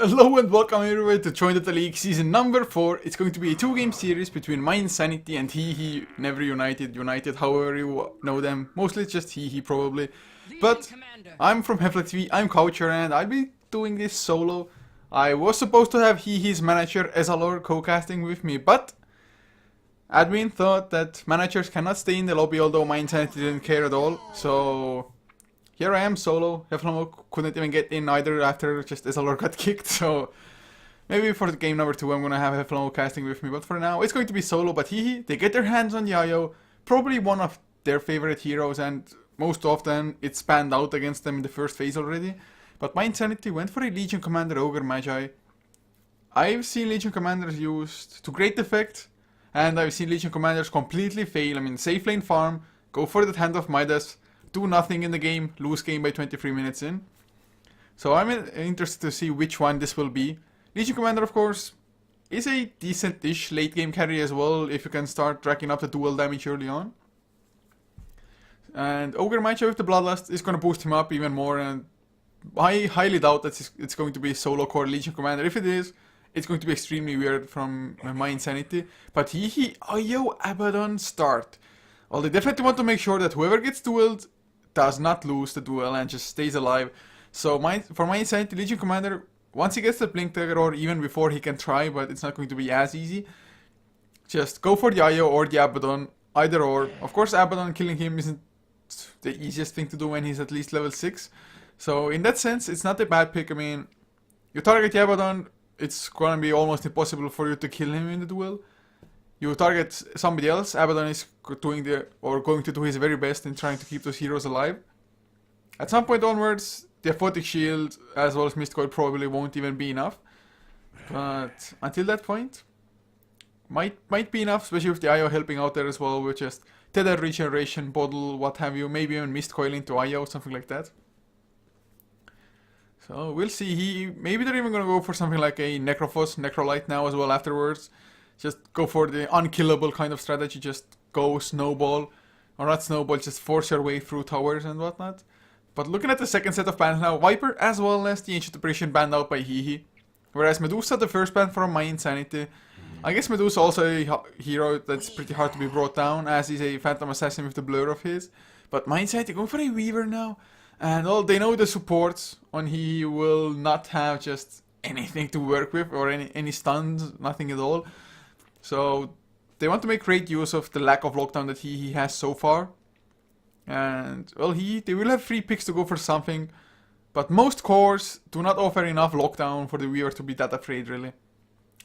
Hello and welcome everybody to Join the League season number 4. It's going to be a 2-game series between mYinsanity and HEHE, Never United, however you know them. Mostly it's just HEHE probably. But I'm from HeflaTV, I'm Coucher, and I'll be doing this solo. I was supposed to have HEHE's manager Ezalor co-casting with me, but admin thought that managers cannot stay in the lobby, although mYinsanity didn't care at all. So here I am solo. Hefla couldn't even get in either after just Ezalor got kicked, so maybe for the game number 2 I'm gonna have Hefla casting with me, but for now it's going to be solo. But HEHE, they get their hands on the IO, probably one of their favorite heroes, and most often it's panned out against them in the first phase already. But mYinsanity went for a Legion Commander Ogre Magi. I've seen Legion Commanders used to great effect, and I've seen Legion Commanders completely fail. I mean, safe lane farm, go for that Hand of Midas, do nothing in the game, lose game by 23 minutes in. So I'm interested to see which one this will be. Legion Commander, of course, is a decent-ish late game carry as well, if you can start racking up the dual damage early on. And Ogre Magi with the Bloodlust is going to boost him up even more, and I highly doubt that it's going to be a solo core Legion Commander. If it is, it's going to be extremely weird from mYinsanity. But HEHE, IO Abaddon start. Well, they definitely want to make sure that whoever gets dueled does not lose the duel and just stays alive. So for mYinsanity, Legion Commander, once he gets the Blink Dagger, or even before, he can try, but it's not going to be as easy. Just go for the IO or the Abaddon, either or. Of course, Abaddon killing him isn't the easiest thing to do when he's at least level 6. So in that sense, it's not a bad pick. I mean, you target the Abaddon, it's gonna be almost impossible for you to kill him in the duel. You target somebody else, Abaddon is going to do his very best in trying to keep those heroes alive. At some point onwards, the Aphotic Shield as well as Mist Coil probably won't even be enough. But until that point, might be enough, especially with the IO helping out there as well, with just Tether Regeneration, Bottle, what have you, maybe even Mist Coil into IO, something like that. So we'll see. Maybe they're even gonna go for something like a Necrolite now as well afterwards. Just go for the unkillable kind of strategy, just go snowball, or not snowball, just force your way through towers and whatnot. But looking at the second set of bans now, Viper as well as the Ancient Apparition banned out by HEHE. Whereas Medusa, the first ban from mYinsanity. I guess Medusa also a hero that's pretty hard to be brought down, as he's a Phantom Assassin with the blur of his. But mYinsanity going for a Weaver now. And well, they know the supports on HEHE will not have just anything to work with, or any stuns, nothing at all. So they want to make great use of the lack of lockdown that HEHE has so far. And well, they will have free picks to go for something, but most cores do not offer enough lockdown for the Weaver to be that afraid, really.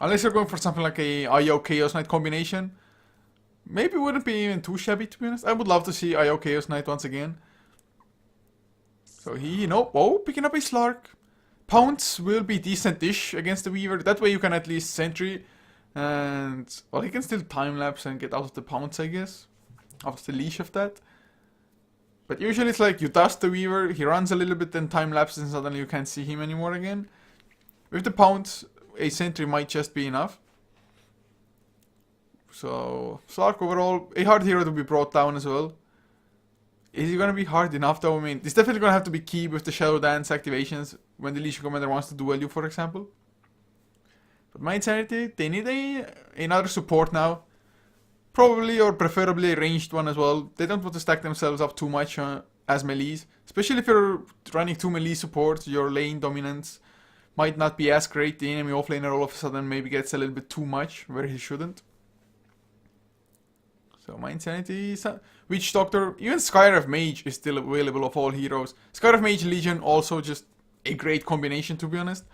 Unless you're going for something like a IO Chaos Knight combination. Maybe it wouldn't be even too shabby, to be honest. I would love to see IO Chaos Knight once again. So picking up a Slark. Pounce will be decent-ish against the Weaver. That way you can at least sentry. And well, he can still time-lapse and get out of the Pounce, I guess. Out of the leash of that. But usually it's like you dust the Weaver, he runs a little bit, then time-lapses and suddenly you can't see him anymore again. With the Pounce, a sentry might just be enough. So, Slark overall, a hard hero to be brought down as well. Is he gonna be hard enough though? I mean, it's definitely gonna have to be key with the Shadow Dance activations when the Legion Commander wants to duel you, for example. But mYinsanity, they need another support now. Probably or preferably a ranged one as well. They don't want to stack themselves up too much as melees. Especially if you're running 2 melee supports, your lane dominance might not be as great. The enemy offlaner all of a sudden maybe gets a little bit too much where he shouldn't. So mYinsanity, Witch Doctor, even Skyrev Mage is still available of all heroes. Skyrev Mage Legion also just a great combination, to be honest.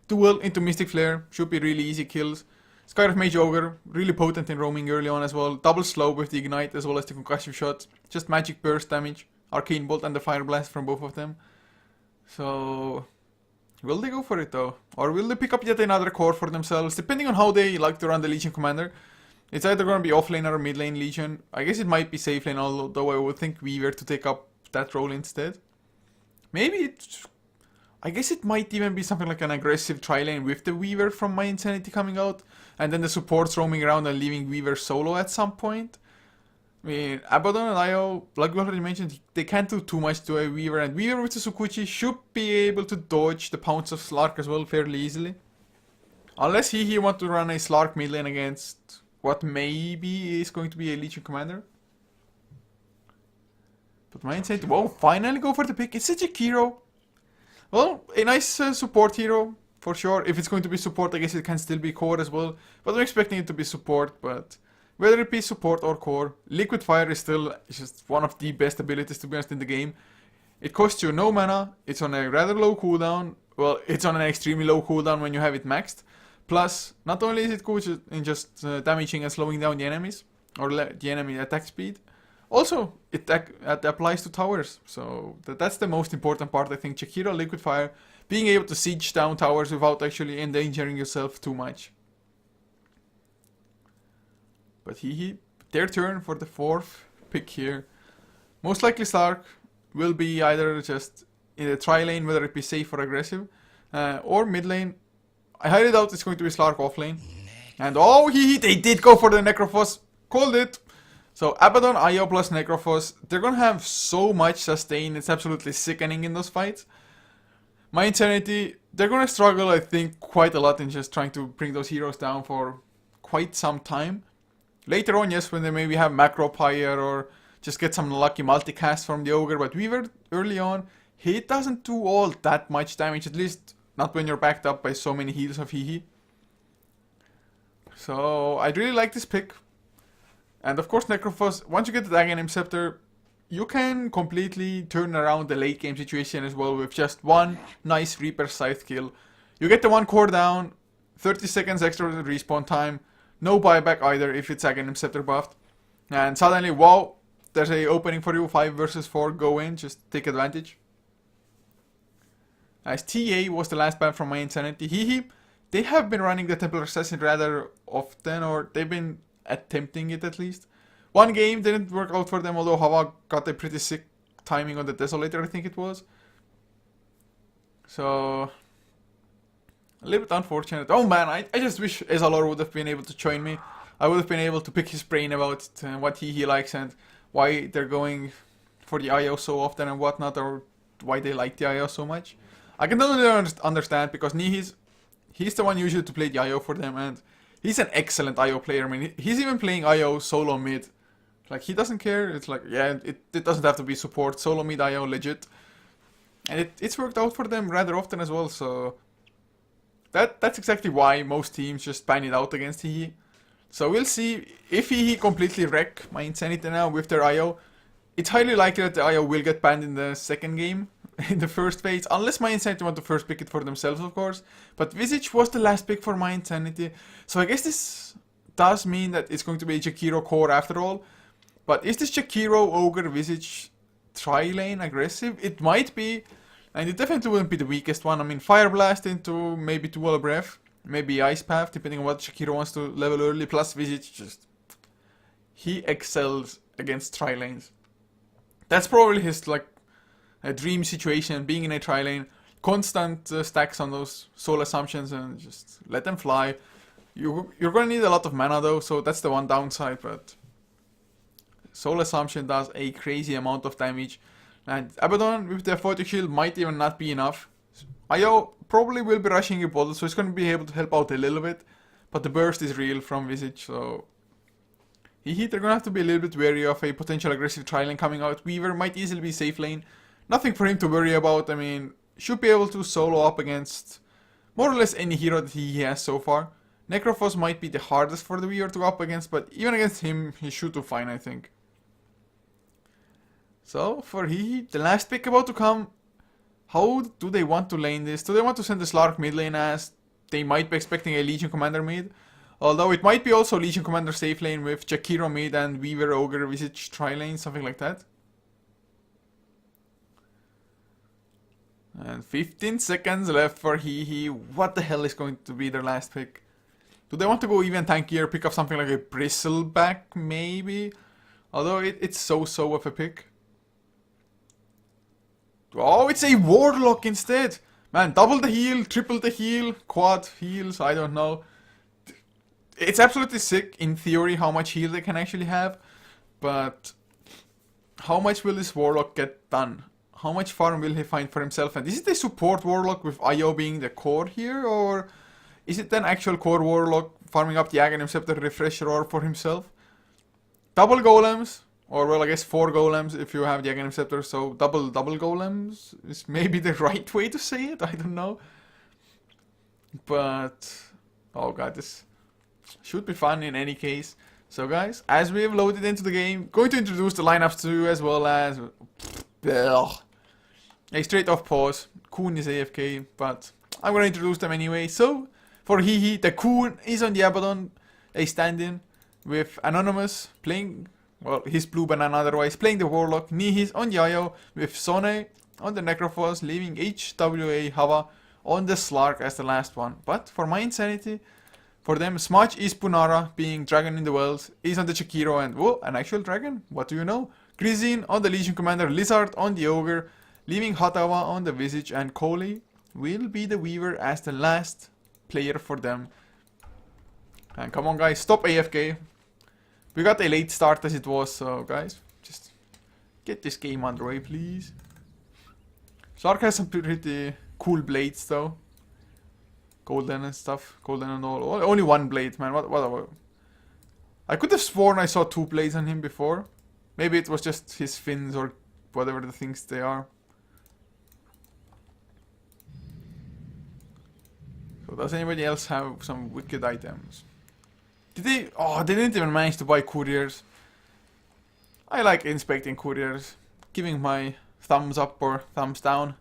Duel into Mystic Flare should be really easy kills. Skyrev Mage Ogre, really potent in roaming early on as well. Double slow with the Ignite as well as the Concussive Shot. Just magic burst damage. Arcane Bolt and the Fire Blast from both of them. So will they go for it though? Or will they pick up yet another core for themselves? Depending on how they like to run the Legion Commander. It's either going to be offlaner or mid lane Legion. I guess it might be safe lane, although I would think Weaver to take up that role instead. Maybe I guess it might even be something like an aggressive tri-lane with the Weaver from mYinsanity coming out. And then the supports roaming around and leaving Weaver solo at some point. I mean, Abaddon and Io, like we already mentioned, they can't do too much to a Weaver, and Weaver with the Sukuchi should be able to dodge the pounce of Slark as well fairly easily. Unless he want to run a Slark mid lane against what maybe is going to be a Legion Commander. But mYinsanity, whoa, finally go for the pick. It's such a hero. Well, a nice support hero, for sure. If it's going to be support, I guess it can still be core as well. But I'm expecting it to be support, but whether it be support or core, Liquid Fire is still just one of the best abilities, to be honest, in the game. It costs you no mana, it's on a rather low cooldown. Well, it's on an extremely low cooldown when you have it maxed. Plus, not only is it good in just damaging and slowing down the enemies, or the enemy attack speed, also it applies to towers. So that's the most important part, I think. Jakiro, Liquid Fire, being able to siege down towers without actually endangering yourself too much. But HEHE, their turn for the 4th pick here. Most likely Slark will be either just in the tri lane, whether it be safe or aggressive, or mid lane. I highly doubt it's going to be Slark off lane. And oh, HEHE, they did go for the Necrophos. Called it. So Abaddon, Io plus Necrophos, they're gonna have so much sustain, it's absolutely sickening in those fights. mYinsanity, they're gonna struggle, I think, quite a lot in just trying to bring those heroes down for quite some time. Later on, yes, when they maybe have Macro Pyre or just get some lucky multicast from the Ogre, but Weaver, early on, he doesn't do all that much damage, at least not when you're backed up by so many heals of HEHE. So, I really like this pick. And of course, Necrophos, once you get the Aghanim Scepter, you can completely turn around the late game situation as well with just one nice Reaper Scythe kill. You get the 1 core down, 30 seconds extra respawn time, no buyback either if it's Aghanim Scepter buffed. And suddenly, wow, there's a opening for you, 5 versus 4, go in, just take advantage. As TA was the last ban from mYinsanity, HEHE, they have been running the Templar Assassin rather often, or they've been attempting it at least. One game didn't work out for them, although Hava got a pretty sick timing on the Desolator, I think it was. So, a little bit unfortunate. Oh man, I just wish Ezalor would have been able to join me. I would have been able to pick his brain about what he likes and why they're going for the IO so often and whatnot, or why they like the IO so much. I can totally understand, because he's the one usually to play the IO for them, and he's an excellent IO player. I mean, he's even playing IO solo mid. Like, he doesn't care. It's like, yeah, it doesn't have to be support. Solo mid IO, legit. And it's worked out for them rather often as well, so that's exactly why most teams just ban it out against HEHE. So we'll see if HEHE completely wreck mYinsanity now with their IO. It's highly likely that the IO will get banned in the second game, in the first phase, unless mYinsanity want to first pick it for themselves, of course. But Visage was the last pick for mYinsanity, so I guess this does mean that it's going to be a Jakiro core after all. But is this Jakiro, Ogre, Visage, tri-lane aggressive? It might be, and it definitely wouldn't be the weakest one. I mean, Fire Blast into maybe Dual Breath, maybe Ice Path, depending on what Jakiro wants to level early, plus Visage, just... he excels against tri-lanes. That's probably his, like, a dream situation, being in a tri-lane, constant stacks on those soul assumptions and just let them fly. You're gonna need a lot of mana though, so that's the one downside, but soul assumption does a crazy amount of damage. And Abaddon with the Photic Shield might even not be enough. IO probably will be rushing a bottle, so it's gonna be able to help out a little bit, but the burst is real from Visage, so HEHE, they're gonna have to be a little bit wary of a potential aggressive tri-lane coming out. Weaver might easily be safe lane. Nothing for him to worry about. I mean, should be able to solo up against more or less any hero that he has so far. Necrophos might be the hardest for the Weaver to go up against, but even against him, he should do fine, I think. So, for HEHE, the last pick about to come, how do they want to lane this? Do they want to send the Slark mid lane, as they might be expecting a Legion Commander mid? Although it might be also Legion Commander safe lane with Jakiro mid and Weaver, Ogre, Visage tri-lane, something like that. And 15 seconds left for HEHE. What the hell is going to be their last pick? Do they want to go even tankier, pick up something like a Bristleback, maybe? Although it's so-so of a pick. Oh, it's a Warlock instead! Man, double the heal, triple the heal, quad heals, I don't know. It's absolutely sick, in theory, how much heal they can actually have. But how much will this Warlock get done? How much farm will he find for himself? And is it a support Warlock with IO being the core here? Or is it an actual core Warlock farming up the Aghanim Scepter Refresher Orb for himself? Double Golems, or well, I guess 4 Golems if you have the Aghanim Scepter, so double Golems is maybe the right way to say it, I don't know. But, oh god, this should be fun in any case. So guys, as we have loaded into the game, going to introduce the lineups to you as well as... a straight off pause. Kuhn is AFK, but I'm gonna introduce them anyway. So, for HEHE, the Kuhn is on the Abaddon, a stand-in, with Anonymous playing, well, his blue banana otherwise, playing the Warlock. Nihis on the IO, with Sone on the Necrophos, leaving HWA Hava on the Slark as the last one. But for mYinsanity, for them, Smudge is Punara, being Dragon in the Wells, is on the Chikiro, and whoa, an actual dragon, what do you know? Grizin on the Legion Commander, Lizard on the Ogre, leaving Hatawa on the Visage, and Koli will be the Weaver as the last player for them. And come on guys, stop AFK. We got a late start as it was, so guys, just get this game underway please. Slark has some pretty cool blades though. Golden and stuff, golden and all. Only one blade, man. What? I could have sworn I saw 2 blades on him before. Maybe it was just his fins or whatever the things they are. So does anybody else have some wicked items? Did they? Oh, they didn't even manage to buy couriers. I like inspecting couriers, giving my thumbs up or thumbs down.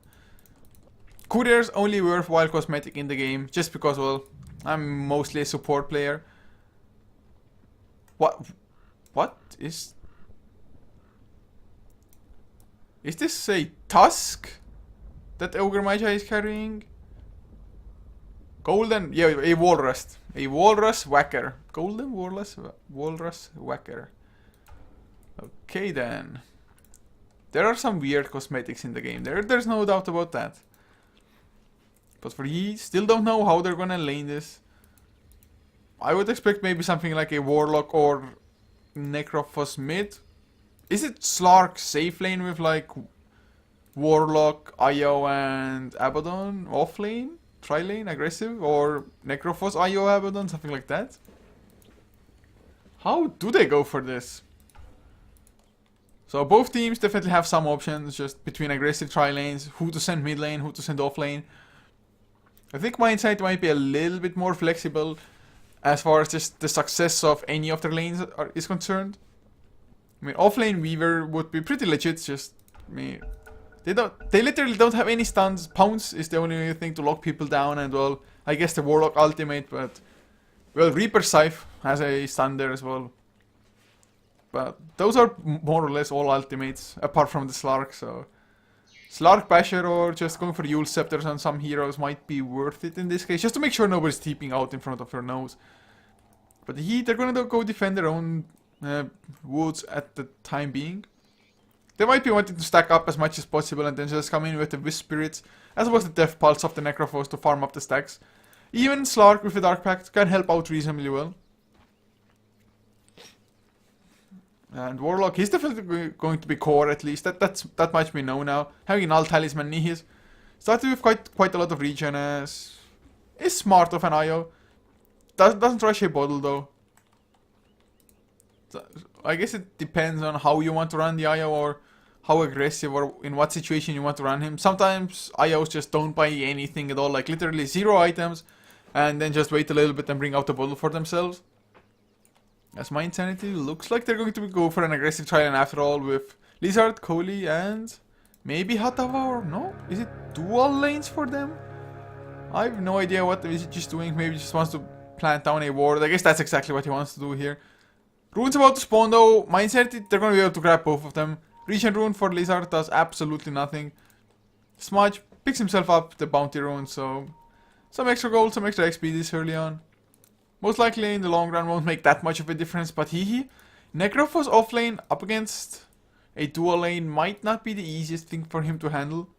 Couriers only worthwhile cosmetic in the game, just because, well, I'm mostly a support player. What is... Is this a tusk that Ogre Magi is carrying? Golden, yeah, a walrus. A walrus whacker. Golden walrus whacker. Okay then. There are some weird cosmetics in the game. There's no doubt about that. But for HEHE, still don't know how they're gonna lane this. I would expect maybe something like a Warlock or Necrophos mid. Is it Slark safe lane with like Warlock, IO and Abaddon off lane? Tri-lane, aggressive? Or Necrophos, IO, Abaddon, something like that? How do they go for this? So both teams definitely have some options just between aggressive tri-lanes, who to send mid lane, who to send off lane. I think mYinsanity might be a little bit more flexible as far as just the success of any of their lanes is concerned. I mean, offlane Weaver would be pretty legit, just, I mean, they literally don't have any stuns. Pounce is the only thing to lock people down, and well, I guess the Warlock ultimate, but, well, Reaper Scythe has a stun there as well. But those are more or less all ultimates, apart from the Slark, so... Slark Basher or just going for Yule Scepters on some heroes might be worth it in this case, just to make sure nobody's TPing out in front of your nose. But they're gonna go defend their own woods at the time being. They might be wanting to stack up as much as possible and then just come in with the Wisp Spirits, as well as the Death Pulse of the Necrophos to farm up the stacks. Even Slark with the Dark Pact can help out reasonably well. And Warlock, he's definitely going to be core at least. That much we know now. Having Null Talisman Nihis started with quite a lot of regen as is smart of an IO. Doesn't rush a bottle though. So, I guess it depends on how you want to run the IO or how aggressive or in what situation you want to run him. Sometimes IOs just don't buy anything at all, like literally 0 items, and then just wait a little bit and bring out the bottle for themselves. As mYinsanity looks like they're going to go for an aggressive try-lane after all with Lizard, Koli, and maybe Hatawa, or no? Is it dual lanes for them? I have no idea what the Visage is doing. Maybe he just wants to plant down a ward. I guess that's exactly what he wants to do here. Rune's about to spawn though. mYinsanity, they're going to be able to grab both of them. Regen Rune for Lizard does absolutely nothing. Smudge picks himself up the Bounty Rune, so some extra gold, some extra XP this early on. Most likely in the long run won't make that much of a difference, but HEHE, Necrophos offlane up against a dual lane might not be the easiest thing for him to handle.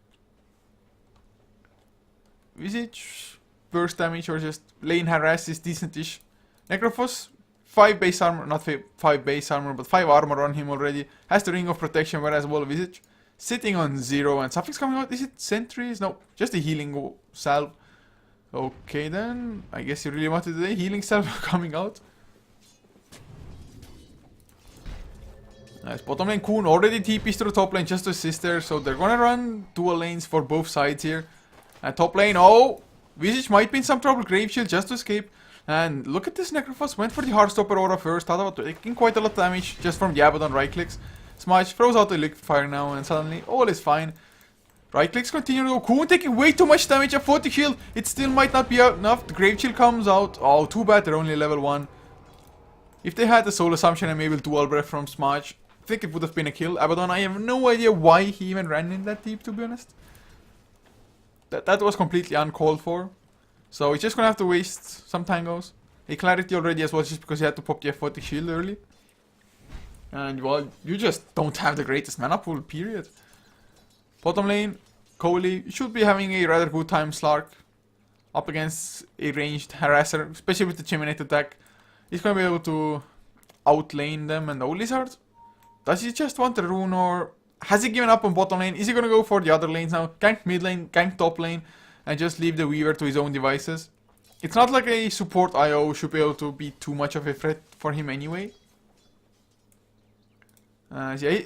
Visage, burst damage or just lane harass is decent-ish. Necrophos 5 base armor, not 5 base armor, but 5 armor on him already. Has the ring of protection, whereas Wall of Visage sitting on 0, and something's coming out. Is it sentries? No, just a healing salve. Okay then, I guess you really wanted the healing salve coming out. Nice, bottom lane Kuhn already TPs to the top lane just to assist there, so they're gonna run dual lanes for both sides here. And top lane, oh, Visage might be in some trouble, Grave Shield just to escape. And look at this, Necrophos went for the Heartstopper aura first, thought about taking quite a lot of damage just from the Abaddon right clicks. Smudge throws out the liquid fire now, and suddenly all is fine. Right clicks continue to go, Kuhn taking way too much damage, a 40 shield, it still might not be enough, the Grave Shield comes out, oh too bad they're only level 1. If they had the Soul Assumption and maybe Dual Breath from Smudge, I think it would have been a kill. Abaddon, I have no idea why he even ran in that deep, to be honest. That was completely uncalled for. So he's just gonna have to waste some tangos. A clarity already as well, just because he had to pop the F40 shield early. And well, you just don't have the greatest mana pool, period. Bottom lane, Coley should be having a rather good time. Slark up against a ranged harasser, especially with the Cheminate attack. He's gonna be able to outlane them. And Lizard, does he just want the rune, or has he given up on bottom lane? Is he gonna go for the other lanes now? Gank mid lane, gank top lane, and just leave the Weaver to his own devices? It's not like a support IO should be able to be too much of a threat for him anyway. Yeah,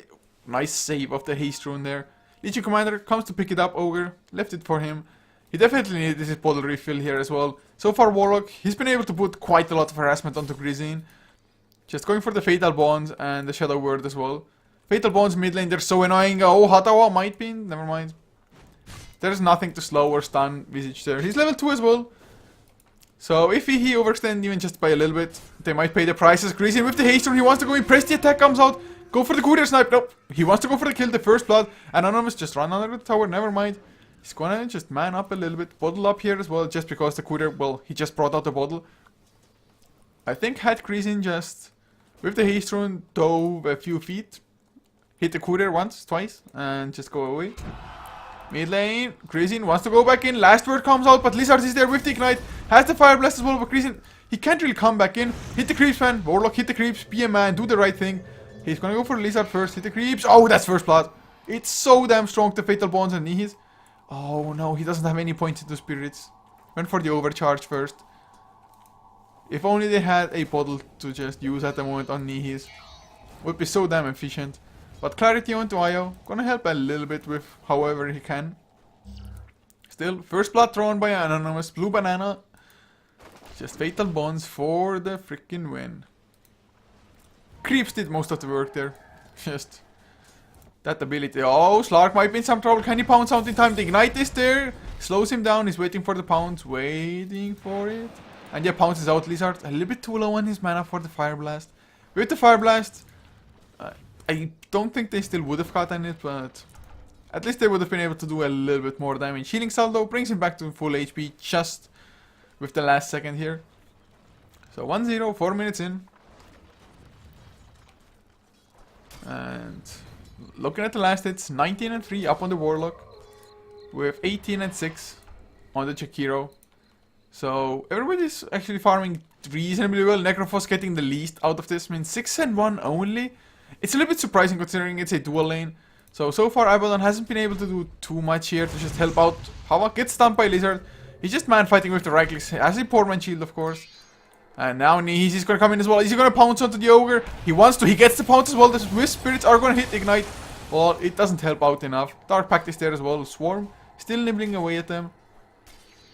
nice save of the haste rune there. Legion Commander comes to pick it up, Ogre, left it for him. He definitely needed his bottle refill here as well. So far Warlock, he's been able to put quite a lot of harassment onto Grisine. Just going for the Fatal Bonds and the Shadow Word as well. Fatal Bonds mid lane, they're so annoying. Oh, Hatawa might be, never mind. There's nothing to slow or stun Visage there. He's level 2 as well. So if he overextend even just by a little bit, they might pay the prices. Grisine with the haste rune, he wants to go in, press the attack, comes out. Go for the courier snipe, nope. He wants to go for the kill, the first blood. Anonymous just run under the tower, never mind. He's gonna just man up a little bit. Bottle up here as well, just because the courier, well, he just brought out the bottle. I think had Grisine just, with the haste rune, dove a few feet. Hit the courier once, twice, and just go away. Mid lane, Grisine wants to go back in. Last word comes out, but Lizard is there with the ignite. Has the fire blast as well, but Grisine, he can't really come back in. Hit the creeps, man. Warlock, hit the creeps. Be a man, do the right thing. He's gonna go for Lizard first. Hit the creeps. Oh, that's first blood. It's so damn strong, the Fatal Bonds and Nihis. Oh no, he doesn't have any points into spirits. Went for the overcharge first. If only they had a bottle to just use at the moment on Nihis. Would be so damn efficient. But clarity onto Io, gonna help a little bit with however he can. Still, first blood thrown by Anonymous, blue banana. Just Fatal Bonds for the freaking win. Creeps did most of the work there. Just that ability. Oh, Slark might be in some trouble. Can he pounce out in time? The ignite is there. Slows him down. He's waiting for the pounce. Waiting for it. And yeah, pounces out Lizard. A little bit too low on his mana for the Fire Blast. With the Fire Blast, I don't think they still would have gotten it, but at least they would have been able to do a little bit more damage. Healing Saldo brings him back to full HP just with the last second here. So 1-0, 4 minutes in. And looking at the last hits, 19 and 3 up on the Warlock, with 18 and 6 on the Jakiro. So everybody's actually farming reasonably well. Necrophos getting the least out of this. I mean, 6 and 1 only. It's a little bit surprising considering it's a dual lane. So far Abaddon hasn't been able to do too much here to just help out. Hava gets stunned by Lizard. He's just man fighting with the right clicks. Has a poor man shield, of course. And now Nihis is gonna come in as well. Is he gonna pounce onto the Ogre? He wants to. He gets the pounce as well. The Swiss Spirits are gonna hit Ignite. Well, it doesn't help out enough. Dark Pact is there as well. Swarm still nibbling away at them.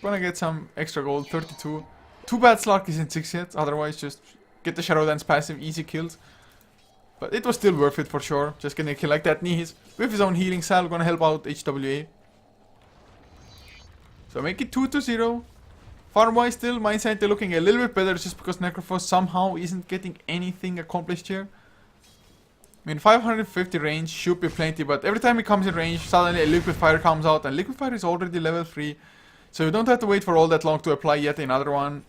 Gonna get some extra gold. 32. Too bad Slark isn't 6 yet. Otherwise, just get the Shadow Dance passive. Easy kills. But it was still worth it for sure. Just getting a kill like that. Nihis with his own healing salve gonna help out HWA. So make it 2-0. Farm-wise still, mYinsanity looking a little bit better just because Necrophos somehow isn't getting anything accomplished here. I mean, 550 range should be plenty, but every time he comes in range, suddenly a Liquid Fire comes out, and Liquid Fire is already level 3. So you don't have to wait for all that long to apply yet another one.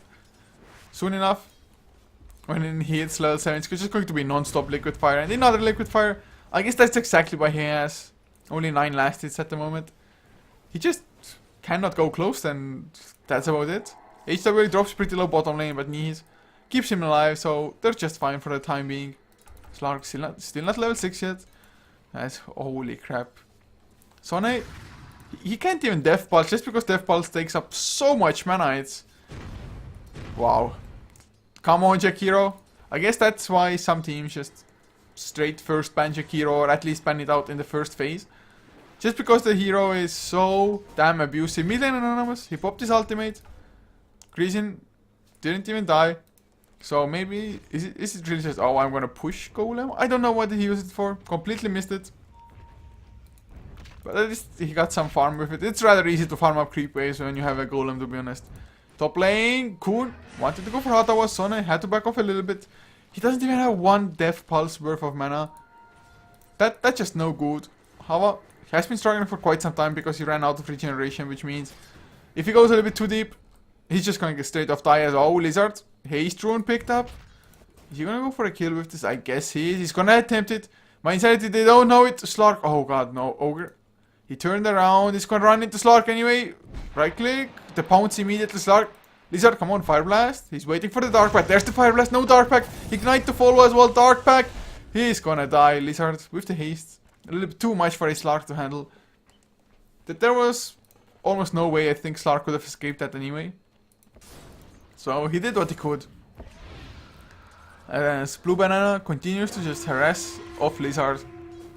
Soon enough, when he hits level 7, it's just going to be non-stop Liquid Fire. And another Liquid Fire, I guess that's exactly why he has only 9 last hits at the moment. He just cannot go close, and that's about it. HW drops pretty low bottom lane, but Nihis keeps him alive, so they're just fine for the time being. Slark still not level 6 yet. That's holy crap. Sonne, he can't even Death Pulse just because Death Pulse takes up so much mana. It's wow. Come on, Jakiro. I guess that's why some teams just straight first ban Jakiro, or at least ban it out in the first phase. Just because the hero is so damn abusive. Mid lane Anonymous, he popped his ultimate. Grisin didn't even die. So maybe, is it really just, oh, I'm gonna push Golem? I don't know what he used it for. Completely missed it. But at least he got some farm with it. It's rather easy to farm up creep waves when you have a Golem, to be honest. Top lane, Kun wanted to go for Hatawa. Sonne had to back off a little bit. He doesn't even have one Death Pulse worth of mana. That's just no good. Hava, he has been struggling for quite some time because he ran out of regeneration, which means if he goes a little bit too deep, he's just gonna get straight off die as oh, Lizard. Haste Rune picked up. Is he gonna go for a kill with this? I guess he is. He's gonna attempt it. mYinsanity, they don't know it. Slark. Oh god, no. Ogre. He turned around. He's gonna run into Slark anyway. Right click. The pounce immediately. Slark. Lizard, come on. Fire Blast. He's waiting for the Dark Pack. There's the Fire Blast. No Dark Pack. Ignite to follow as well. Dark Pack. He's gonna die. Lizard with the haste. A little bit too much for a Slark to handle. That there was almost no way I think Slark could have escaped that anyway. So he did what he could. As Blue Banana continues to just harass off Lizard.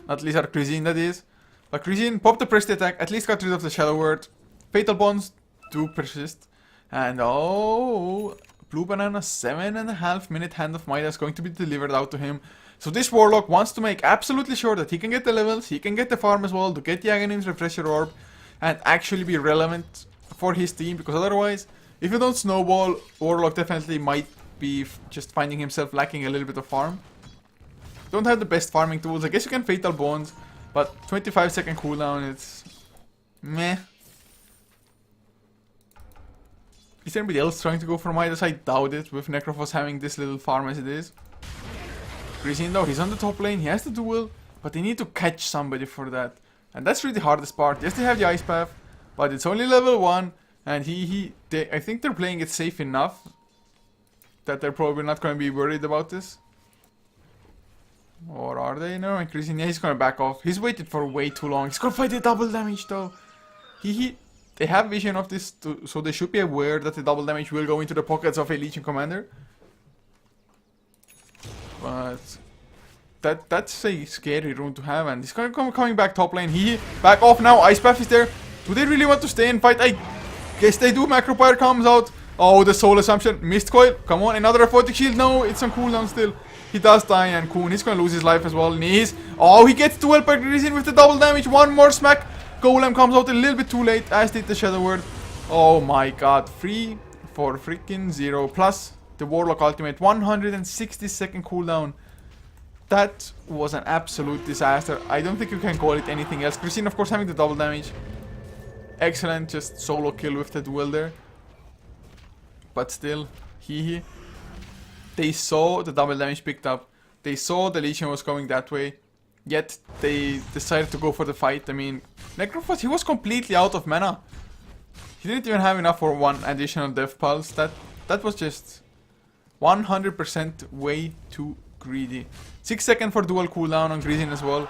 Not Lizard, Grisin that is. But Grisin popped the Prestige attack, at least got rid of the Shadow Word. Fatal Bonds do persist. And oh, Blue Banana 7.5 minute Hand of Midas going to be delivered out to him. So this Warlock wants to make absolutely sure that he can get the levels, he can get the farm as well, to get the Aghanim's Refresher Orb, and actually be relevant for his team, because otherwise, if you don't snowball, Warlock definitely might be just finding himself lacking a little bit of farm. Don't have the best farming tools. I guess you can Fatal Bonds, but 25-second cooldown, it's meh. Is there anybody else trying to go for Midas? I doubt it, with Necrophos having this little farm as it is. Grisin though, he's on the top lane, he has the duel, but they need to catch somebody for that. And that's really the hardest part. Yes, they have the Ice Path, but it's only level 1. And I think they're playing it safe enough that they're probably not going to be worried about this. Or are they? No, increasing. Yeah, he's going to back off. He's waited for way too long. He's going to fight the double damage though. They have vision of this, so they should be aware that the double damage will go into the pockets of a Legion Commander. But that's a scary rune to have, and he's coming back top lane. He back off now. Ice Path is there. Do they really want to stay and fight? I guess they do. Macropyre comes out. Oh, the Soul Assumption. Mist Coil. Come on, another Aphotic Shield. No, it's on cooldown still. He does die, and Kun, he's gonna lose his life as well. Knees. Oh, he gets duel by Grisin with the double damage. One more smack. Golem comes out a little bit too late, as did the Shadow Word. Oh my god. 3 for freaking 0. Plus the Warlock ultimate. 160-second cooldown. That was an absolute disaster. I don't think you can call it anything else. Grisin, of course, having the double damage. Excellent, just solo kill with the duel there. But still, they saw the double damage picked up. They saw the Legion was going that way. Yet, they decided to go for the fight. I mean, Necrophos, he was completely out of mana. He didn't even have enough for one additional Death Pulse. That was just 100% way too greedy. 6 seconds for dual cooldown on Grisin as well.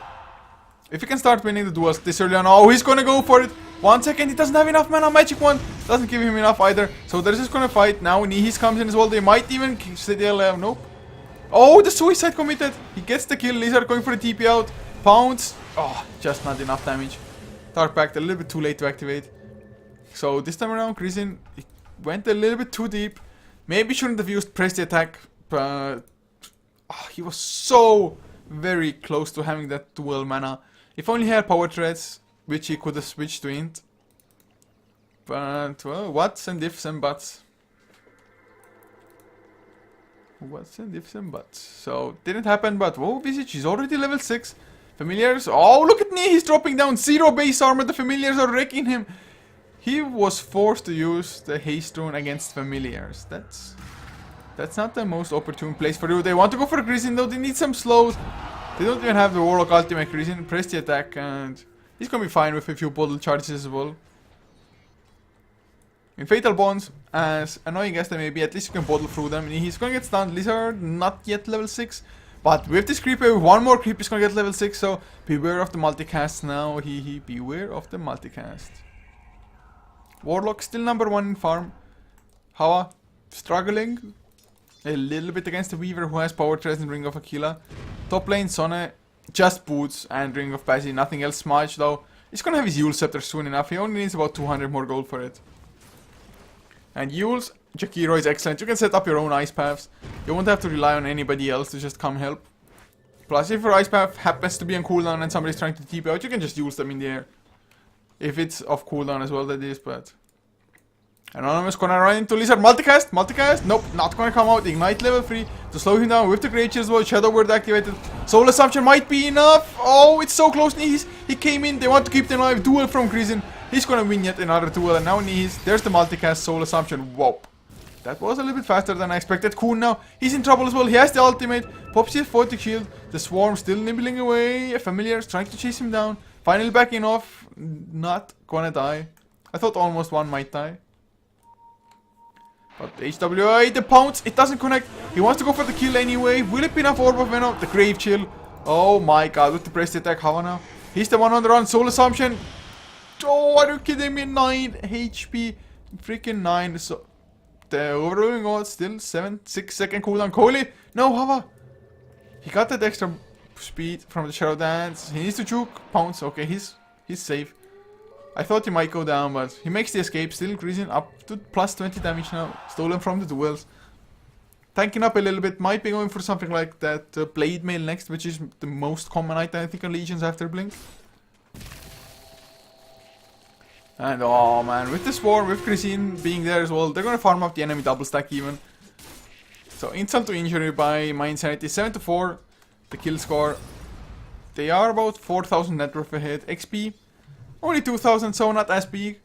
If he can start winning the duels this early on, oh, he's gonna go for it. 1 second, he doesn't have enough mana. Magic Wand doesn't give him enough either. So they're just gonna fight. Now Nihis comes in as well. They might even jDL4. Nope. Oh, the suicide committed. He gets the kill. Lizard going for the TP out. Pounce. Oh, just not enough damage. Dark Pact a little bit too late to activate. So this time around, Grisin went a little bit too deep. Maybe shouldn't have used Prestige attack, but he was so very close to having that dual mana. If only he had power threads, which he could have switched to int. But, well, what's and ifs and buts. What's and ifs and buts. So, didn't happen, but whoa, Visage is already level 6. Familiars, oh, look at me, he's dropping down 0 base armor. The Familiars are wrecking him. He was forced to use the haste rune against Familiars. That's not the most opportune place for you. They want to go for a Grisin though, they need some slows. They don't even have the Warlock ultimate. Grisin press the attack and he's gonna be fine with a few bottle charges as well. In Fatal Bonds, as annoying as they may be, at least you can bottle through them. And he's gonna get stunned. Lizard, not yet level 6. But with this creeper, with one more creep, he's gonna get level 6. So beware of the multicast now. HEHE, beware of the multicast. Warlock still number 1 in farm. Hawa struggling a little bit against the Weaver, who has Power Trace and Ring of Aquila. Top lane, Sonne, just Boots and Ring of Passy, nothing else much though. He's gonna have his Yule Scepter soon enough. He only needs about 200 more gold for it. And Yule's Jakiro is excellent. You can set up your own ice paths. You won't have to rely on anybody else to just come help. Plus, if your ice path happens to be on cooldown and somebody's trying to TP out, you can just use them in the air. If it's off cooldown as well, that is, but... Anonymous gonna run into Lizard. Multicast? Multicast? Nope, not gonna come out. Ignite level 3 to slow him down with the Great Shield as well. Shadow Word activated. Soul Assumption might be enough. Oh, it's so close. He came in. They want to keep the knife. Duel from Grisin. He's gonna win yet another duel. And now there's the multicast. Soul Assumption. Whoa. That was a little bit faster than I expected. Kuhn now. He's in trouble as well. He has the ultimate. Pops his Photic Shield. The Swarm still nibbling away. A Familiar is trying to chase him down. Finally backing off. Not gonna die. I thought almost one might die. But the HWA, the pounce, it doesn't connect. He wants to go for the kill anyway. Will it be enough Orb of Venom? The Grave Chill. Oh my god, with the pressed attack, Hawa now. He's the one on the run. Soul Assumption. Oh, are you kidding me? 9 HP. Freaking 9. So the overruling odds still 6 second cooldown. Kohli. No, Hawa. He got that extra speed from the Shadow Dance. He needs to juke. Pounce. Okay, he's safe. I thought he might go down, but he makes the escape. Still increasing up to plus 20 damage now. Stolen from the duels. Tanking up a little bit. Might be going for something like that Blade Mail next, which is the most common item I think on Legions after Blink. And oh man, with the Swarm, with Grisin being there as well, they're gonna farm up the enemy double stack even. So insult to injury by mYinsanity. 7-4. The kill score. They are about 4,000 net worth ahead. XP. Only 2,000, so not as big.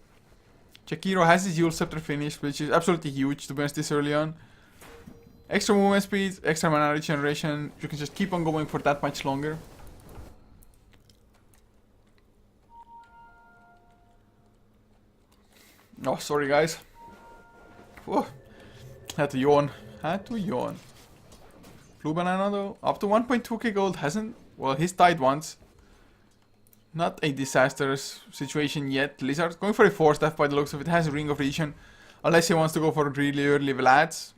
Jakiro has his Yule Scepter finished, which is absolutely huge to be honest this early on. Extra movement speed, extra mana regeneration. You can just keep on going for that much longer. Oh, sorry guys. Whoa. Had to yawn. Blue Banana though, up to 1.2k gold, hasn't... Well, he's died once. Not a disastrous situation yet. Lizard going for a 4-staff by the looks of it. Has a Ring of Region. Unless he wants to go for really early Vlads.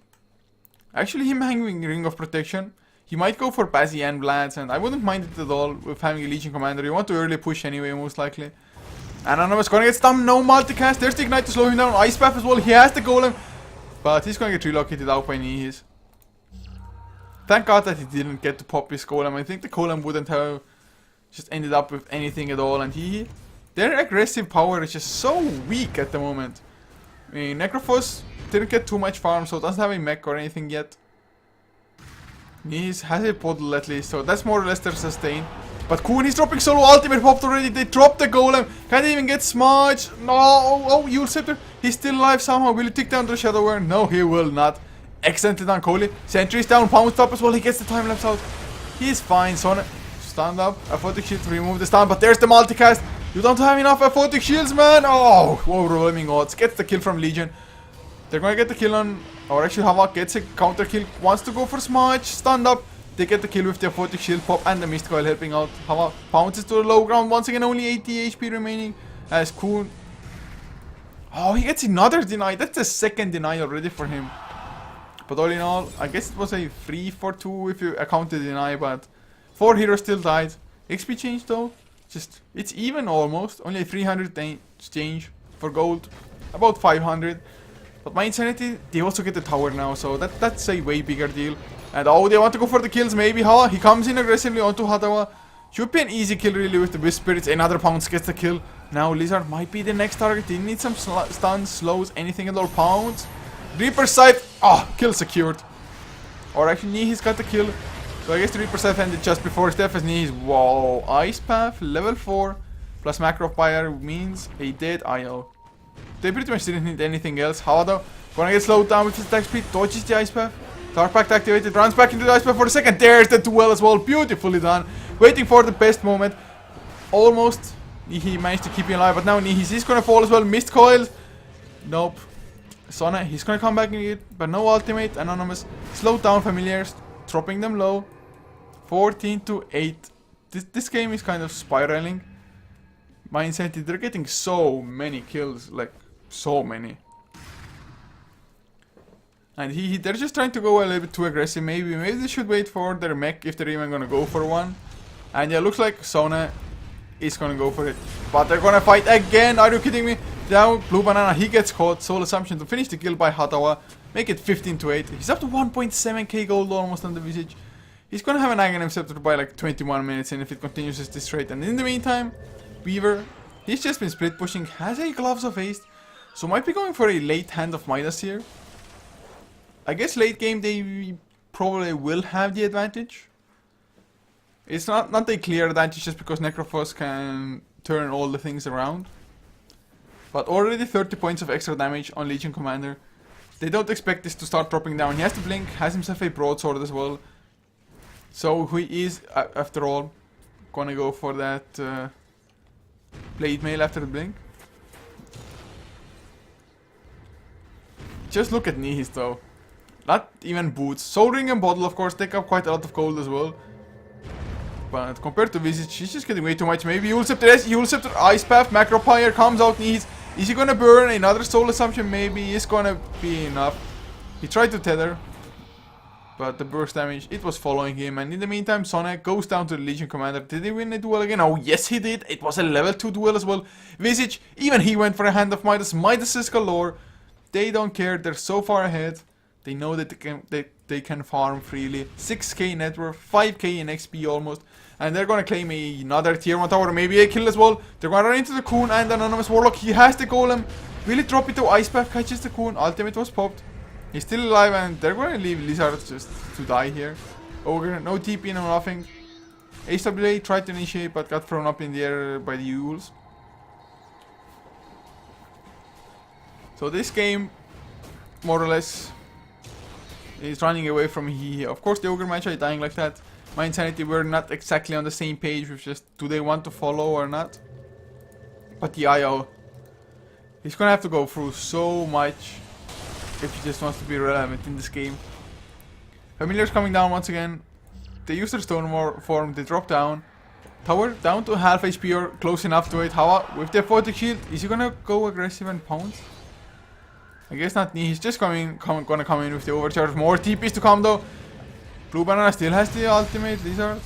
Actually, him having Ring of Protection. He might go for Bazzi and Vlads. And I wouldn't mind it at all with having a Legion Commander. You want to early push anyway, most likely. And Anonymous gonna get stunned. No multicast. There's the Ignite to slow him down. Ice Path as well. He has the Golem. But he's gonna get relocated out by HEHE. Thank God that he didn't get to pop his Golem. I think the Golem wouldn't have... just ended up with anything at all, and their aggressive power is just so weak at the moment. I mean, Necrophos didn't get too much farm, so doesn't have a mech or anything yet. He has a Podle at least, so that's more or less their sustain. But Kuhn, he's dropping solo ultimate popped already. They dropped the Golem. Can't even get smudged. No, oh, Yule Scepter. He's still alive somehow. Will he take down the Shadow Word? No, he will not. Excellently done, Kohli. Sentry's down, Pound Top as well. He gets the time lapse out. He's fine, Sonne. Stand up, a Photic Shield to remove the stun, but there's the multicast. You don't have enough Photic Shields, man. Oh, overwhelming odds. Gets the kill from Legion. They're gonna get the kill on, or actually Hawa gets a counter kill. Wants to go for Smudge, stand up. They get the kill with their Photic Shield pop and the Mist Coil helping out. Hawa pounces to the low ground. Once again, only 80 HP remaining. As Kuhn. Oh, he gets another deny. That's the second deny already for him. But all in all, I guess it was a 3-for-2 if you account the deny, but 4 heroes still died. XP change though, it's even almost. Only 300 change for gold, about 500. But mYinsanity, they also get the tower now, so that's a way bigger deal. And oh, they want to go for the kills maybe. Hawa, he comes in aggressively onto Hatawa. Should be an easy kill really with the Wisp Spirits. Another Pounce gets the kill. Now Lizard might be the next target. They need some stuns, slows, anything at all. Pounce. Reaper Sight. Oh, kill secured. Or actually, he's got the kill. So I guess the Reaper Sight ended just before his death as HEHE's. Whoa. Ice Path, level 4. Plus Macro Fire means a dead IO. They pretty much didn't need anything else. How though? Gonna get slowed down with his attack speed. Dodges the Ice Path. Dark Pact activated. Runs back into the Ice Path for a second. There's the duel as well. Beautifully done. Waiting for the best moment. Almost. He managed to keep him alive. But now HEHE's gonna fall as well. Mist Coil. Nope. Sona, he's gonna come back in it, but no ultimate. Anonymous, slow down familiars, dropping them low. 14 to 8. This game is kind of spiraling. mYinsanity, they're getting so many kills, like so many. And they're just trying to go a little bit too aggressive. Maybe they should wait for their mech if they're even gonna go for one. And yeah, looks like Sona is gonna go for it. But they're gonna fight again. Are you kidding me? Now, Blue Banana, he gets caught. Soul Assumption to finish the kill by Hatawa. Make it 15 to 8. He's up to 1.7k gold almost on the Visage. He's gonna have an Aghanim Scepter by like 21 minutes in if it continues at this rate. And in the meantime, Weaver, he's just been split pushing, has a Gloves of Haste. So might be going for a late Hand of Midas here. I guess late game they probably will have the advantage. It's not a clear advantage just because Necrophos can turn all the things around. But already 30 points of extra damage on Legion Commander. They don't expect this to start dropping down. He has to blink, has himself a broadsword as well. So he is, after all, gonna go for that blade mail after the blink. Just look at Nihis though. Not even boots. Soul Ring and Bottle, of course, take up quite a lot of gold as well. But compared to Visage, she's just getting way too much. Maybe Eul Scepter, yes, Eul Scepter, Ice Path, Macro Pyre comes out. Is he gonna burn? Another Soul Assumption maybe is gonna be enough. He tried to tether, but the burst damage, it was following him. And in the meantime, Sona goes down to the Legion Commander. Did he win a duel again? Oh, yes, he did. It was a level 2 duel as well. Visage, even he went for a Hand of Midas. Midas is galore. They don't care. They're so far ahead. They know that they can farm freely. 6k net worth, 5k in XP almost. And they're gonna claim another tier 1 tower, maybe a kill as well. They're gonna run into the Coon and Anonymous Warlock. He has the Golem. Will he drop it to Ice Path? Catches the Coon. Ultimate was popped. He's still alive and they're gonna leave Lizard just to die here. Ogre, no TP, no nothing. HWA tried to initiate but got thrown up in the air by the Euls. So this game, more or less, is running away from HEHE. Of course the Ogre match are dying like that. mYinsanity, we're not exactly on the same page with just do they want to follow or not. But the IO, he's gonna have to go through so much if he just wants to be relevant in this game. Familiars coming down once again. They use their Stone form, they drop down. Tower down to half HP or close enough to it. Hawa with the Photic Shield, is he gonna go aggressive and pounce? I guess not. He's just gonna come in with the overcharge. More TPs to come though. Blue Banana still has the ultimate. Lizard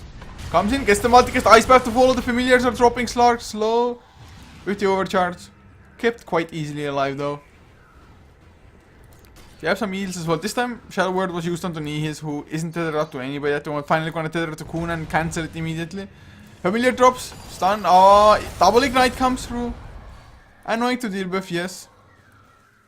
comes in, gets the multicast. Ice Path to follow. The familiars are dropping Slark slow with the overcharge. Kept quite easily alive though. They have some heals as well. This time Shadow Word was used onto Nihis, who isn't tethered up to anybody yet. They're finally gonna tether to Coon and cancel it immediately. Familiar drops. Stun. Double Ignite comes through. Annoying to deal with, yes.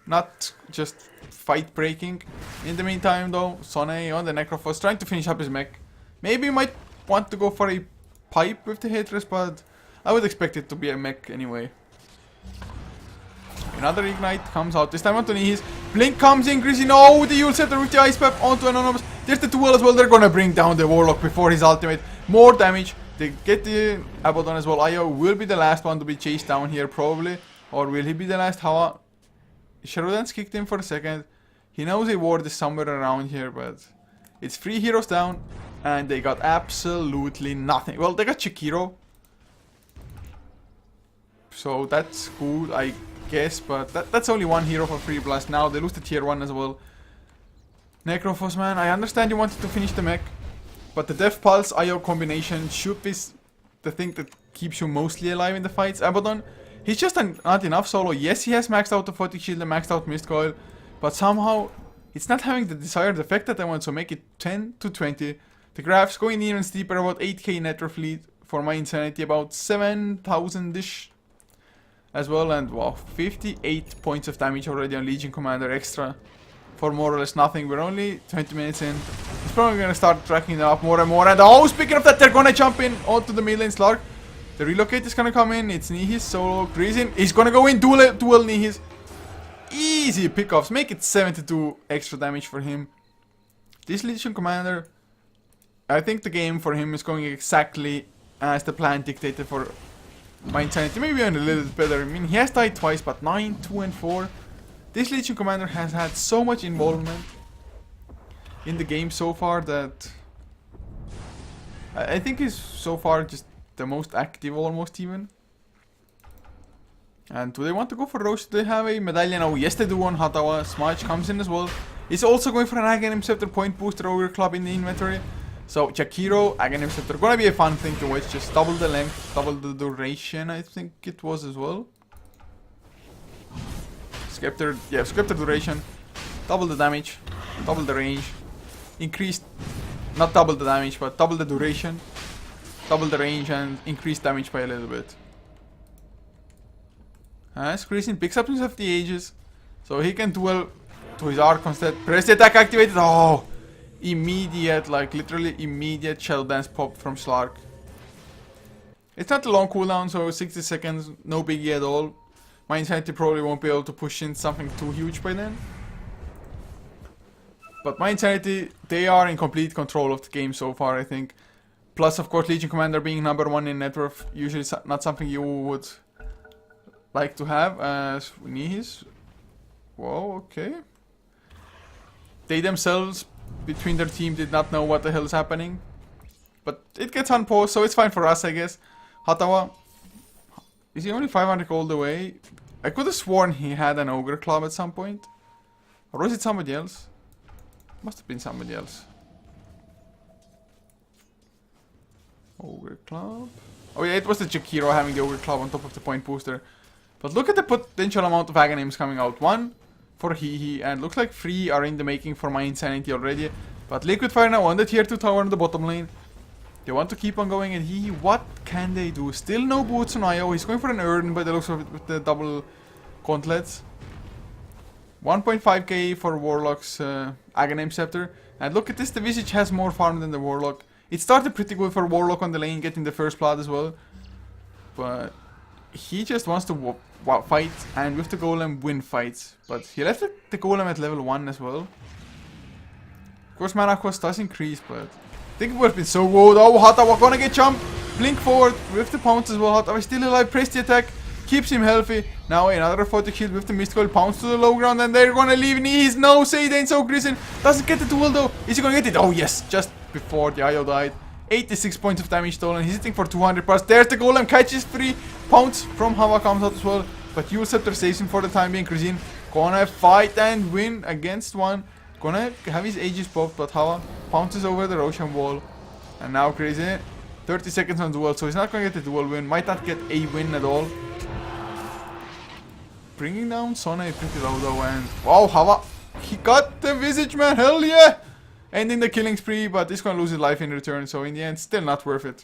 Not just fight breaking. In the meantime though, Sona on the Necrophos trying to finish up his mech. Maybe he might want to go for a pipe with the Haters, but I would expect it to be a mech anyway. Another Ignite comes out, this time onto Nihis. Blink comes in, Greasy, no, the Eul Scepter with the Ice Path onto Anonymous. There's the duel as well, they're gonna bring down the Warlock before his ultimate. More damage, they get the Abaddon as well. Io will be the last one to be chased down here probably. Or will he be the last? Hawa? Shadow Dance kicked him for a second. He knows a ward is somewhere around here, but it's 3 heroes down and they got absolutely nothing. Well, they got Chikiro, so that's good, I guess, but that's only 1 hero for free blast. Now they lose the tier 1 as well. Necrophos, man, I understand you wanted to finish the mech, but the Death Pulse IO combination should be the thing that keeps you mostly alive in the fights. Abaddon, he's just not enough solo. Yes, he has maxed out the Photic Shield and maxed out Mist Coil, but somehow it's not having the desired effect that I want, so make it 10 to 20. The graphs going even steeper, about 8k net worth lead for mYinsanity, about 7,000-ish as well, and wow, 58 points of damage already on Legion Commander extra for more or less nothing. We're only 20 minutes in. He's probably gonna start tracking them up more and more, and oh, speaking of that, they're gonna jump in onto the mid lane. Slark, the relocate is gonna come in. It's Nihis solo. Greasing, he's gonna go in, duel Nihis. Easy pickoffs, make it 72 extra damage for him. This Legion Commander, I think the game for him is going exactly as the plan dictated for mYinsanity. Maybe even a little bit better. I mean, he has died twice, but 9, 2 and 4. This Legion Commander has had so much involvement in the game so far that I think he's so far just the most active almost even. And do they want to go for Roche? Do they have a medallion? Oh yes they do on Hatawa. Smudge comes in as well. He's also going for an Aghanim Scepter point booster Ogre Club in the inventory. So Jakiro, Aghanim Scepter, gonna be a fun thing to watch. Just double the length, double the duration I think it was as well. Scepter, yeah, Scepter duration, double the damage, double the range, increased, not double the damage, but double the duration, double the range, and increase damage by a little bit. As Christian picks up himself the Aegis, so he can duel to his Archon instead. Press the attack activated. Oh, immediate, like literally immediate Shell Dance pop from Slark. It's not a long cooldown, so 60 seconds, no biggie at all. mYinsanity probably won't be able to push in something too huge by then. But mYinsanity, they are in complete control of the game so far, I think. Plus, of course, Legion Commander being #1 in net worth, usually not something you would like to have as Nihis. Whoa, okay. They themselves, between their team, did not know what the hell is happening. But it gets unpaused, so it's fine for us, I guess. Hatawa, is he only 500 gold away? I could have sworn he had an Ogre Club at some point. Or was it somebody else? Must have been somebody else. Ogre Club. Oh yeah, it was the Jakiro having the Ogre Club on top of the point booster. But look at the potential amount of Aghanims coming out. 1 for HEHE, and looks like 3 are in the making for mYinsanity already. But Liquid Fire now on the tier 2 tower on the bottom lane. They want to keep on going, and HEHE, what can they do? Still no boots on IO. He's going for an Urn by the looks of it with the double gauntlets. 1.5k for Warlock's Aghanim Scepter. And look at this, the Visage has more farm than the Warlock. It started pretty good for Warlock on the lane, getting the first blood as well. But he just wants to fight, and with the Golem win fights. But he left the Golem at level 1 as well. Of course mana cost does increase, but I think it would have been so good. Oh, Hatawa gonna get jumped. Blink forward with the pounce as well. Hatawa still alive, press the attack, keeps him healthy. Now another photic shield with the mystical pounce to the low ground, and they're gonna leave knees. No, Seidan so Grison doesn't get the duel though. Is he gonna get it? Oh yes, just before the IO died. 86 points of damage stolen. He's hitting for 200 plus. There's the Golem, catches 3 pounce from Hava comes out as well. But Yule Scepter saves him for the time being. Chrisine gonna fight and win against one. Gonna have his Aegis popped, but Hava pounces over the Roshan wall. And now Chrisine, 30 seconds on duel, so he's not gonna get the duel win. Might not get a win at all. Bringing down Sona pretty low though, and wow, Hava, he got the Visage, man, hell yeah! Ending the killing spree, but he's gonna lose his life in return, so in the end, still not worth it.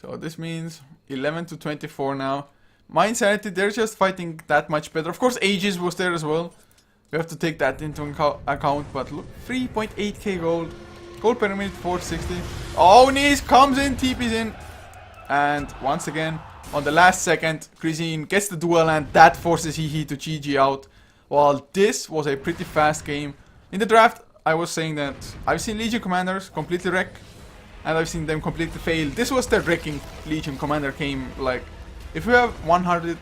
So this means 11 to 24 now. mYinsanity, they're just fighting that much better. Of course, Aegis was there as well. We have to take that into account, but look, 3.8k gold. Gold per minute, 460. Oh, Nis comes in, TP's in. And once again, on the last second, Chrisine gets the duel, and that forces HEHE to GG out. Well, this was a pretty fast game. In the draft, I was saying that I've seen Legion Commanders completely wreck, and I've seen them completely fail. This was the wrecking Legion Commander game. Like, if you have 100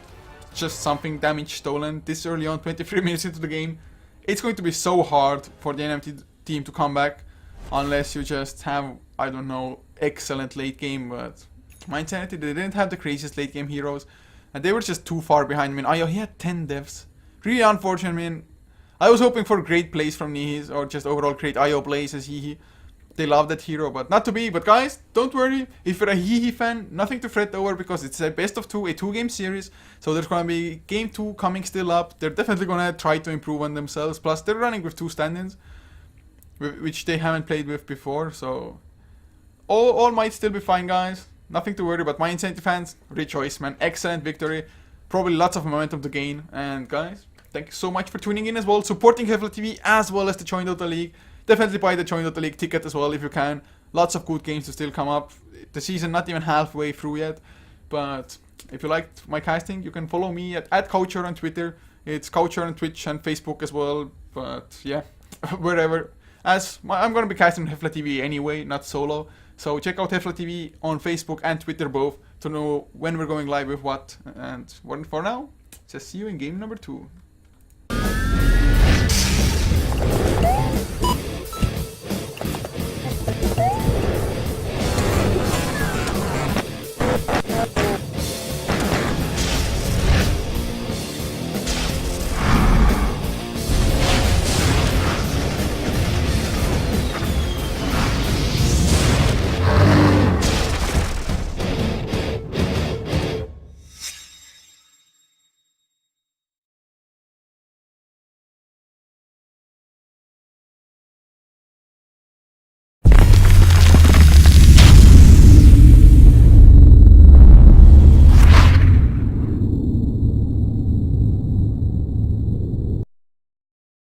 just something damage stolen this early on, 23 minutes into the game, it's going to be so hard for the NMT team to come back, unless you just have, I don't know, excellent late game. But mYinsanity, they didn't have the craziest late game heroes, and they were just too far behind. I mean, Ayo, he had 10 deaths. Really unfortunate. I mean, I was hoping for great plays from Nihis, or just overall great IO plays as HEHE. They love that hero, but not to be. But guys, don't worry. If you're a HEHE fan, nothing to fret over, because it's a best of 2, a 2-game series. So there's going to be game 2 coming still up. They're definitely going to try to improve on themselves. Plus, they're running with 2 stand-ins, which they haven't played with before. So all might still be fine, guys. Nothing to worry about. mYinsanity fans, rejoice, man. Excellent victory. Probably lots of momentum to gain. And guys, thank you so much for tuning in as well, supporting HeflaTV as well as the Join Dota League. Definitely buy the Join Dota League ticket as well if you can. Lots of good games to still come up. The season not even halfway through yet. But if you liked my casting, you can follow me at Coucher on Twitter. It's Coucher on Twitch and Facebook as well. But yeah, wherever. I'm going to be casting on HeflaTV anyway, not solo. So check out HeflaTV on Facebook and Twitter both to know when we're going live with what. And for now, Just see you in game number 2.